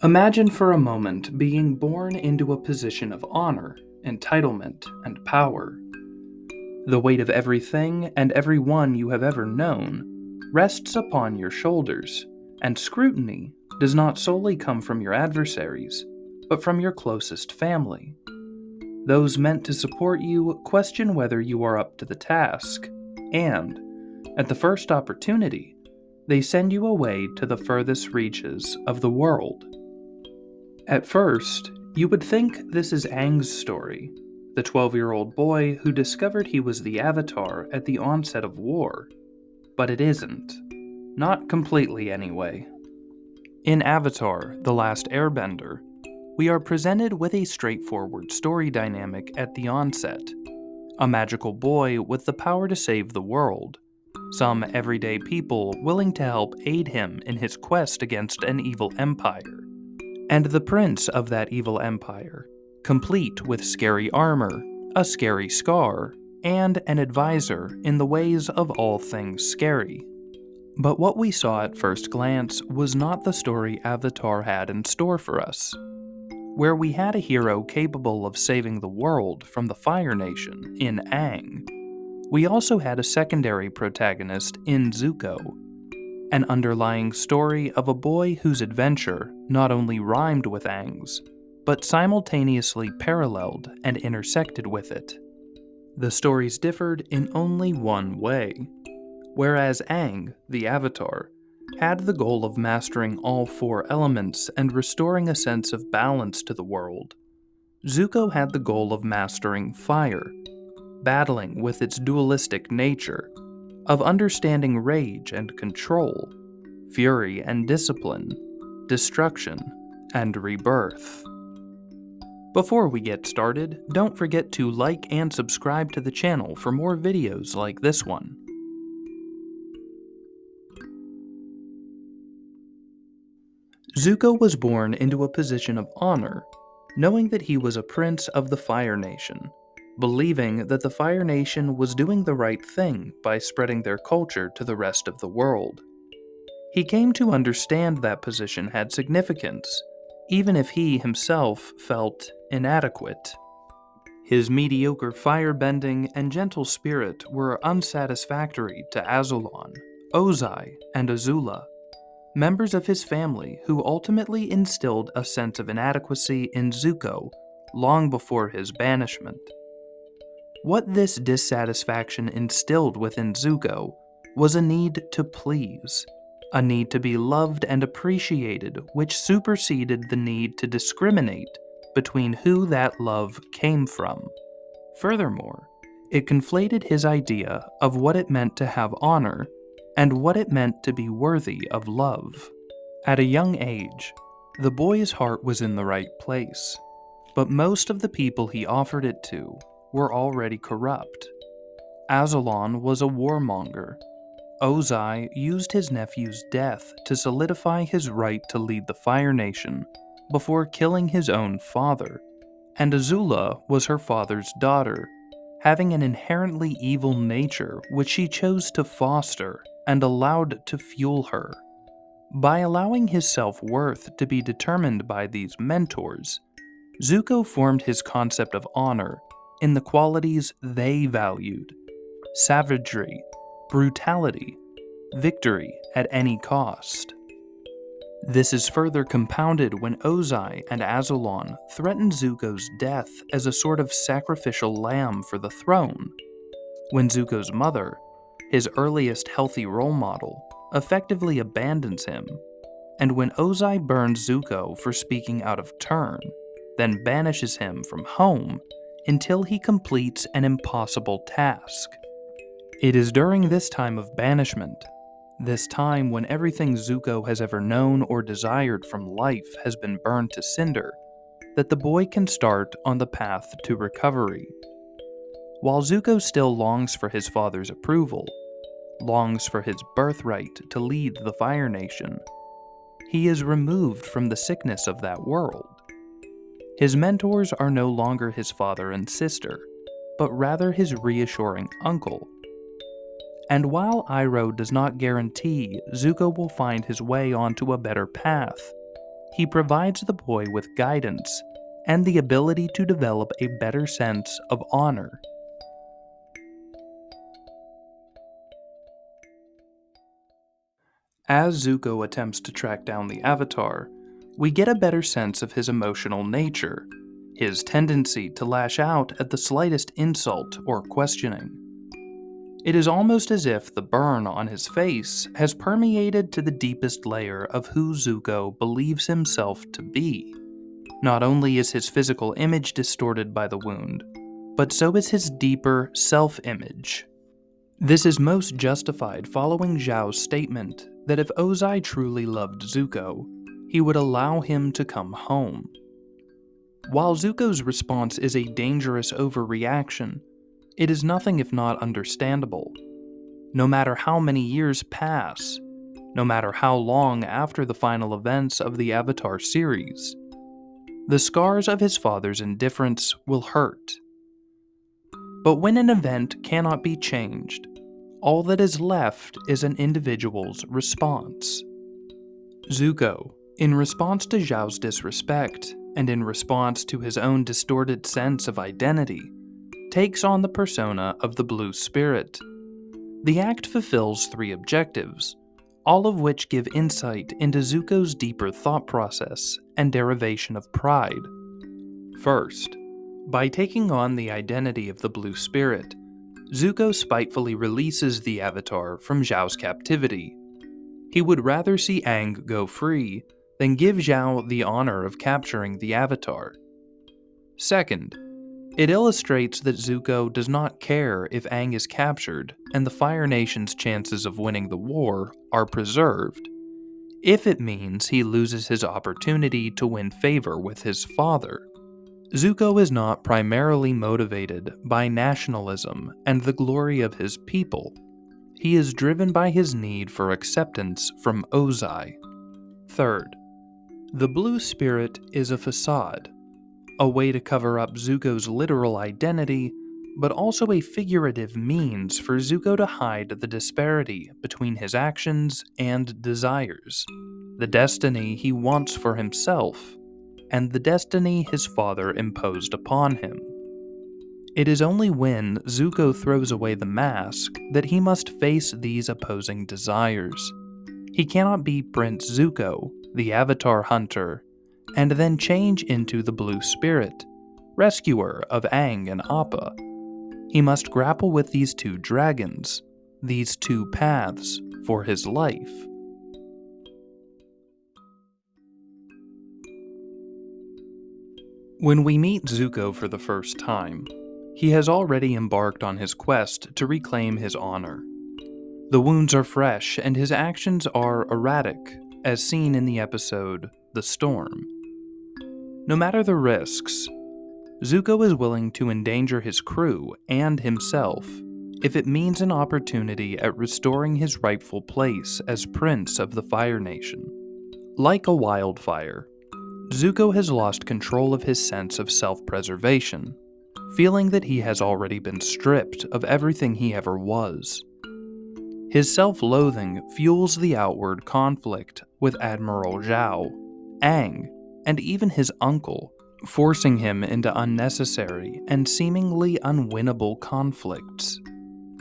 Imagine for a moment being born into a position of honor, entitlement, and power. The weight of everything and everyone you have ever known rests upon your shoulders, and scrutiny does not solely come from your adversaries, but from your closest family. Those meant to support you question whether you are up to the task, and, at the first opportunity, they send you away to the furthest reaches of the world. At first, you would think this is Aang's story, the 12-year-old boy who discovered he was the Avatar at the onset of war. But it isn't. Not completely, anyway. In Avatar: The Last Airbender, we are presented with a straightforward story dynamic at the onset. A magical boy with the power to save the world. Some everyday people willing to help aid him in his quest against an evil empire. And the prince of that evil empire, complete with scary armor, a scary scar, and an advisor in the ways of all things scary. But what we saw at first glance was not the story Avatar had in store for us. Where we had a hero capable of saving the world from the Fire Nation in Aang, we also had a secondary protagonist in Zuko. An underlying story of a boy whose adventure not only rhymed with Aang's, but simultaneously paralleled and intersected with it. The stories differed in only one way. Whereas Aang, the Avatar, had the goal of mastering all four elements and restoring a sense of balance to the world, Zuko had the goal of mastering fire, battling with its dualistic nature, of understanding rage and control, fury and discipline, destruction and rebirth. Before we get started, don't forget to like and subscribe to the channel for more videos like this one. Zuko was born into a position of honor, knowing that he was a prince of the Fire Nation, believing that the Fire Nation was doing the right thing by spreading their culture to the rest of the world. He came to understand that position had significance, even if he himself felt inadequate. His mediocre firebending and gentle spirit were unsatisfactory to Azulon, Ozai, and Azula, members of his family who ultimately instilled a sense of inadequacy in Zuko long before his banishment. What this dissatisfaction instilled within Zuko was a need to please, a need to be loved and appreciated, which superseded the need to discriminate between who that love came from. Furthermore, it conflated his idea of what it meant to have honor and what it meant to be worthy of love. At a young age, the boy's heart was in the right place, but most of the people he offered it to were already corrupt. Azulon was a warmonger. Ozai used his nephew's death to solidify his right to lead the Fire Nation before killing his own father, and Azula was her father's daughter, having an inherently evil nature which she chose to foster and allowed to fuel her. By allowing his self-worth to be determined by these mentors, Zuko formed his concept of honor in the qualities they valued: savagery, brutality, victory at any cost. This is further compounded when Ozai and Azulon threatened Zuko's death as a sort of sacrificial lamb for the throne, when Zuko's mother, his earliest healthy role model, effectively abandons him, and when Ozai burns Zuko for speaking out of turn, then banishes him from home until he completes an impossible task. It is during this time of banishment, this time when everything Zuko has ever known or desired from life has been burned to cinder, that the boy can start on the path to recovery. While Zuko still longs for his father's approval, longs for his birthright to lead the Fire Nation, he is removed from the sickness of that world. His mentors are no longer his father and sister, but rather his reassuring uncle. And while Iroh does not guarantee Zuko will find his way onto a better path, he provides the boy with guidance and the ability to develop a better sense of honor. As Zuko attempts to track down the Avatar, we get a better sense of his emotional nature, his tendency to lash out at the slightest insult or questioning. It is almost as if the burn on his face has permeated to the deepest layer of who Zuko believes himself to be. Not only is his physical image distorted by the wound, but so is his deeper self-image. This is most justified following Zhao's statement that if Ozai truly loved Zuko, he would allow him to come home. While Zuko's response is a dangerous overreaction, it is nothing if not understandable. No matter how many years pass, no matter how long after the final events of the Avatar series, the scars of his father's indifference will hurt. But when an event cannot be changed, all that is left is an individual's response. Zuko, in response to Zhao's disrespect, and in response to his own distorted sense of identity, takes on the persona of the Blue Spirit. The act fulfills 3 objectives, all of which give insight into Zuko's deeper thought process and derivation of pride. First, by taking on the identity of the Blue Spirit, Zuko spitefully releases the Avatar from Zhao's captivity. He would rather see Aang go free than give Zhao the honor of capturing the Avatar. Second, it illustrates that Zuko does not care if Aang is captured and the Fire Nation's chances of winning the war are preserved, if it means he loses his opportunity to win favor with his father. Zuko is not primarily motivated by nationalism and the glory of his people. He is driven by his need for acceptance from Ozai. Third, the Blue Spirit is a facade, a way to cover up Zuko's literal identity, but also a figurative means for Zuko to hide the disparity between his actions and desires, the destiny he wants for himself, and the destiny his father imposed upon him. It is only when Zuko throws away the mask that he must face these opposing desires. He cannot be Prince Zuko, the Avatar Hunter, and then change into the Blue Spirit, rescuer of Aang and Appa. He must grapple with these 2 dragons, these 2 paths for his life. When we meet Zuko for the first time, he has already embarked on his quest to reclaim his honor. The wounds are fresh and his actions are erratic, as seen in the episode The Storm. No matter the risks, Zuko is willing to endanger his crew and himself if it means an opportunity at restoring his rightful place as Prince of the Fire Nation. Like a wildfire, Zuko has lost control of his sense of self-preservation, feeling that he has already been stripped of everything he ever was. His self-loathing fuels the outward conflict with Admiral Zhao, Aang, and even his uncle, forcing him into unnecessary and seemingly unwinnable conflicts.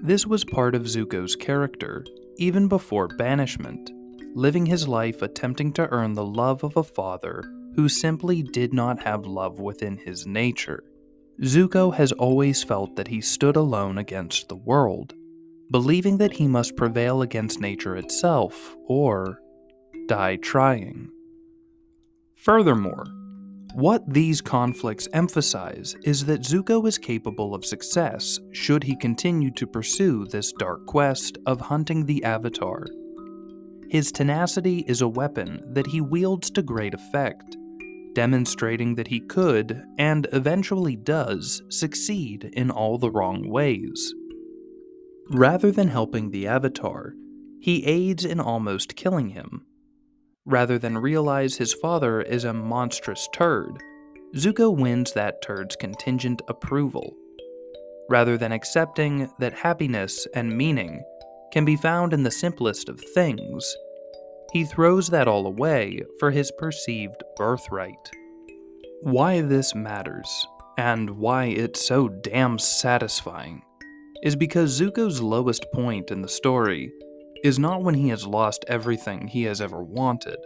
This was part of Zuko's character, even before banishment, living his life attempting to earn the love of a father who simply did not have love within his nature. Zuko has always felt that he stood alone against the world, believing that he must prevail against nature itself or die trying. Furthermore, what these conflicts emphasize is that Zuko is capable of success should he continue to pursue this dark quest of hunting the Avatar. His tenacity is a weapon that he wields to great effect, demonstrating that he could, and eventually does, succeed in all the wrong ways. Rather than helping the Avatar, he aids in almost killing him. Rather than realize his father is a monstrous turd, Zuko wins that turd's contingent approval. Rather than accepting that happiness and meaning can be found in the simplest of things, he throws that all away for his perceived birthright. Why this matters, and why it's so damn satisfying, is because Zuko's lowest point in the story is not when he has lost everything he has ever wanted,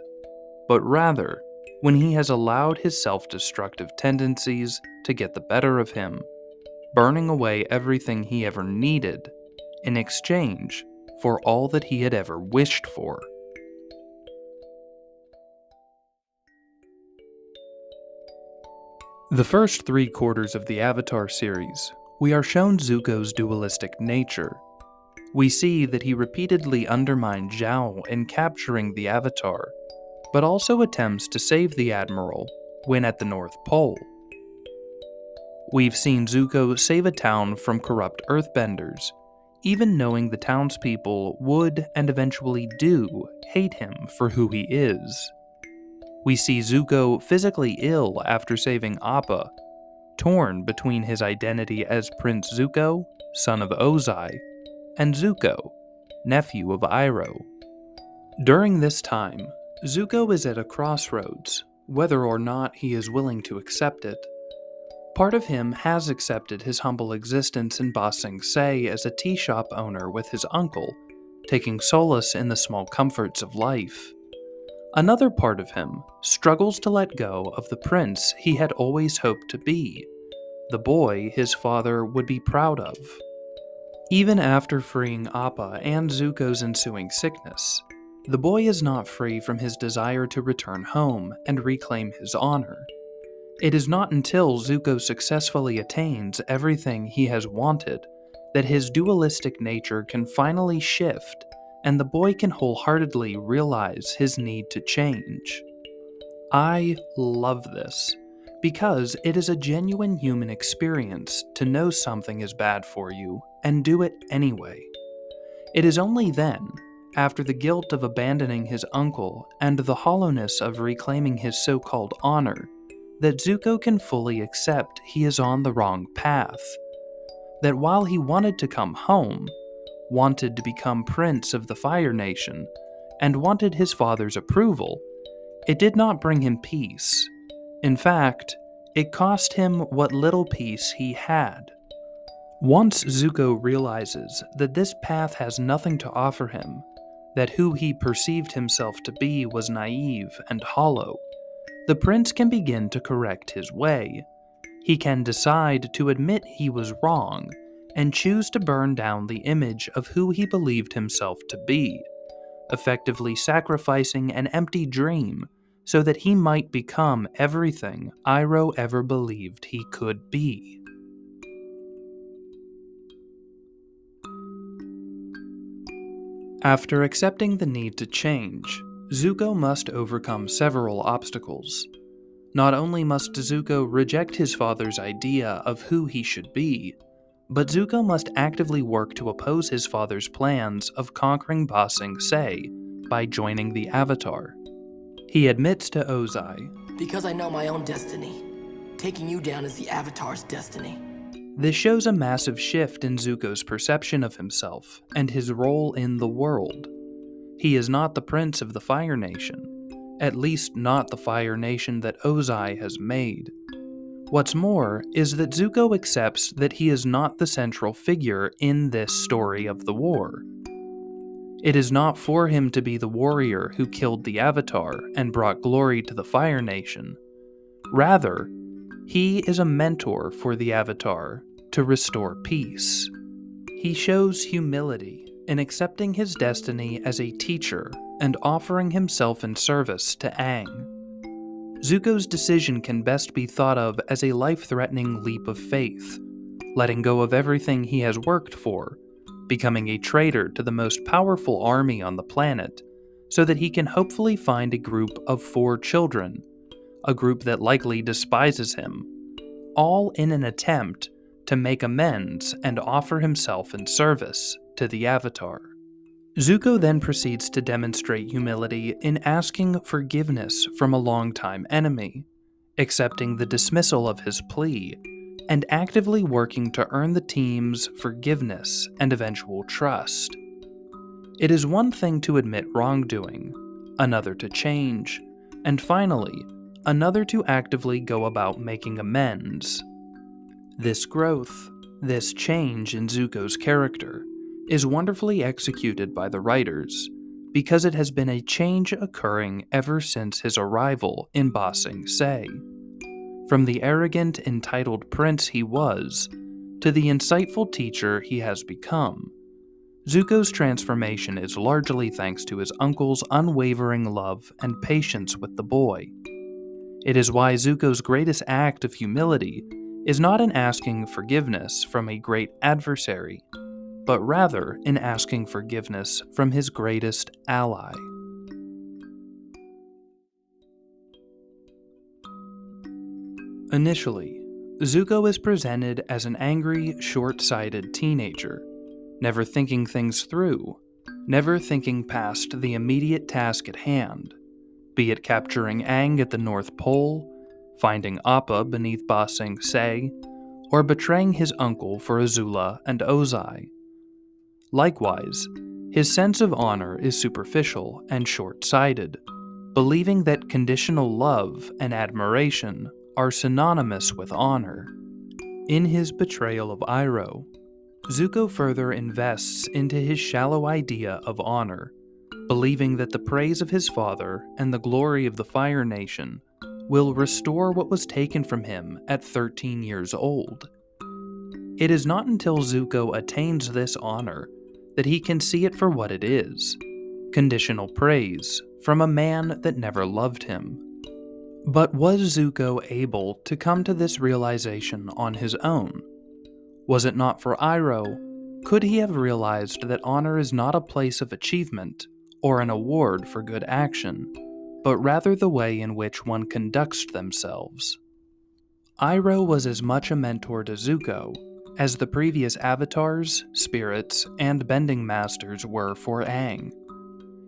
but rather when he has allowed his self-destructive tendencies to get the better of him, burning away everything he ever needed in exchange for all that he had ever wished for. The first 3/4 of the Avatar series, we are shown Zuko's dualistic nature. We see that he repeatedly undermined Zhao in capturing the Avatar, but also attempts to save the Admiral when at the North Pole. We've seen Zuko save a town from corrupt Earthbenders, even knowing the townspeople would and eventually do hate him for who he is. We see Zuko physically ill after saving Appa, torn between his identity as Prince Zuko, son of Ozai, and Zuko, nephew of Iroh. During this time, Zuko is at a crossroads, whether or not he is willing to accept it. Part of him has accepted his humble existence in Ba Sing Se as a tea shop owner with his uncle, taking solace in the small comforts of life. Another part of him struggles to let go of the prince he had always hoped to be, the boy his father would be proud of. Even after freeing Appa and Zuko's ensuing sickness, the boy is not free from his desire to return home and reclaim his honor. It is not until Zuko successfully attains everything he has wanted that his dualistic nature can finally shift and the boy can wholeheartedly realize his need to change. I love this, because it is a genuine human experience to know something is bad for you and do it anyway. It is only then, after the guilt of abandoning his uncle and the hollowness of reclaiming his so-called honor, that Zuko can fully accept he is on the wrong path. That while he wanted to come home, wanted to become Prince of the Fire Nation, and wanted his father's approval, it did not bring him peace. In fact, it cost him what little peace he had. Once Zuko realizes that this path has nothing to offer him, that who he perceived himself to be was naive and hollow, the prince can begin to correct his way. He can decide to admit he was wrong and choose to burn down the image of who he believed himself to be, effectively sacrificing an empty dream so that he might become everything Iroh ever believed he could be. After accepting the need to change, Zuko must overcome several obstacles. Not only must Zuko reject his father's idea of who he should be, but Zuko must actively work to oppose his father's plans of conquering Ba Sing Se by joining the Avatar. He admits to Ozai, "Because I know my own destiny. Taking you down is the Avatar's destiny." This shows a massive shift in Zuko's perception of himself and his role in the world. He is not the prince of the Fire Nation, at least not the Fire Nation that Ozai has made. What's more is that Zuko accepts that he is not the central figure in this story of the war. It is not for him to be the warrior who killed the Avatar and brought glory to the Fire Nation. Rather, he is a mentor for the Avatar to restore peace. He shows humility in accepting his destiny as a teacher and offering himself in service to Aang. Zuko's decision can best be thought of as a life-threatening leap of faith, letting go of everything he has worked for, becoming a traitor to the most powerful army on the planet, so that he can hopefully find a group of 4 children, a group that likely despises him, all in an attempt to make amends and offer himself in service to the Avatar. Zuko then proceeds to demonstrate humility in asking forgiveness from a longtime enemy, accepting the dismissal of his plea, and actively working to earn the team's forgiveness and eventual trust. It is one thing to admit wrongdoing, another to change, and finally, another to actively go about making amends. This growth, this change in Zuko's character, is wonderfully executed by the writers, because it has been a change occurring ever since his arrival in Ba Sing Se. From the arrogant, entitled prince he was, to the insightful teacher he has become, Zuko's transformation is largely thanks to his uncle's unwavering love and patience with the boy. It is why Zuko's greatest act of humility is not in asking forgiveness from a great adversary, but rather in asking forgiveness from his greatest ally. Initially, Zuko is presented as an angry, short-sighted teenager, never thinking things through, never thinking past the immediate task at hand, be it capturing Aang at the North Pole, finding Appa beneath Ba Sing Se, or betraying his uncle for Azula and Ozai. Likewise, his sense of honor is superficial and short-sighted, believing that conditional love and admiration are synonymous with honor. In his betrayal of Iroh, Zuko further invests into his shallow idea of honor, believing that the praise of his father and the glory of the Fire Nation will restore what was taken from him at 13 years old. It is not until Zuko attains this honor that he can see it for what it is, conditional praise from a man that never loved him. But was Zuko able to come to this realization on his own? Was it not for Iroh, could he have realized that honor is not a place of achievement or an award for good action, but rather the way in which one conducts themselves? Iroh was as much a mentor to Zuko as the previous avatars, spirits, and bending masters were for Aang.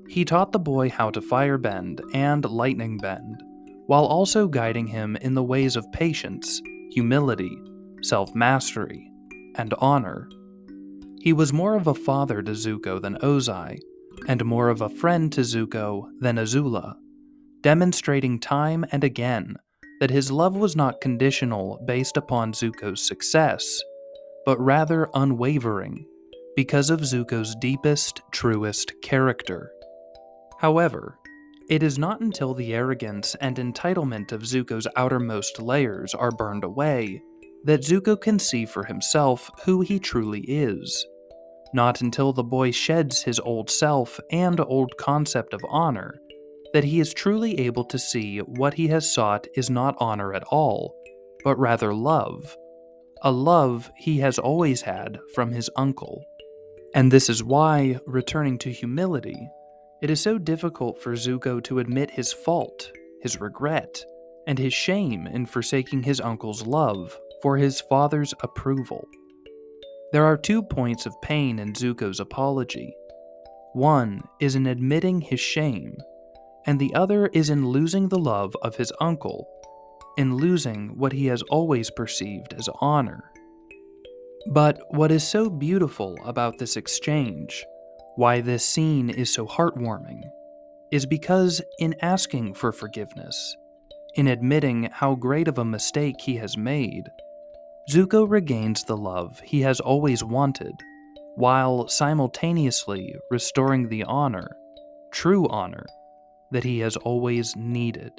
He taught the boy how to firebend and lightning bend, while also guiding him in the ways of patience, humility, self-mastery, and honor. He was more of a father to Zuko than Ozai, and more of a friend to Zuko than Azula, demonstrating time and again that his love was not conditional based upon Zuko's success, but rather unwavering because of Zuko's deepest, truest character. However, it is not until the arrogance and entitlement of Zuko's outermost layers are burned away that Zuko can see for himself who he truly is. Not until the boy sheds his old self and old concept of honor that he is truly able to see what he has sought is not honor at all, but rather love, a love he has always had from his uncle. And this is why, returning to humility, it is so difficult for Zuko to admit his fault, his regret, and his shame in forsaking his uncle's love for his father's approval. There are 2 points of pain in Zuko's apology. One is in admitting his shame, and the other is in losing the love of his uncle, in losing what he has always perceived as honor. But what is so beautiful about this exchange, why this scene is so heartwarming, is because in asking for forgiveness, in admitting how great of a mistake he has made, Zuko regains the love he has always wanted, while simultaneously restoring the honor, true honor, that he has always needed.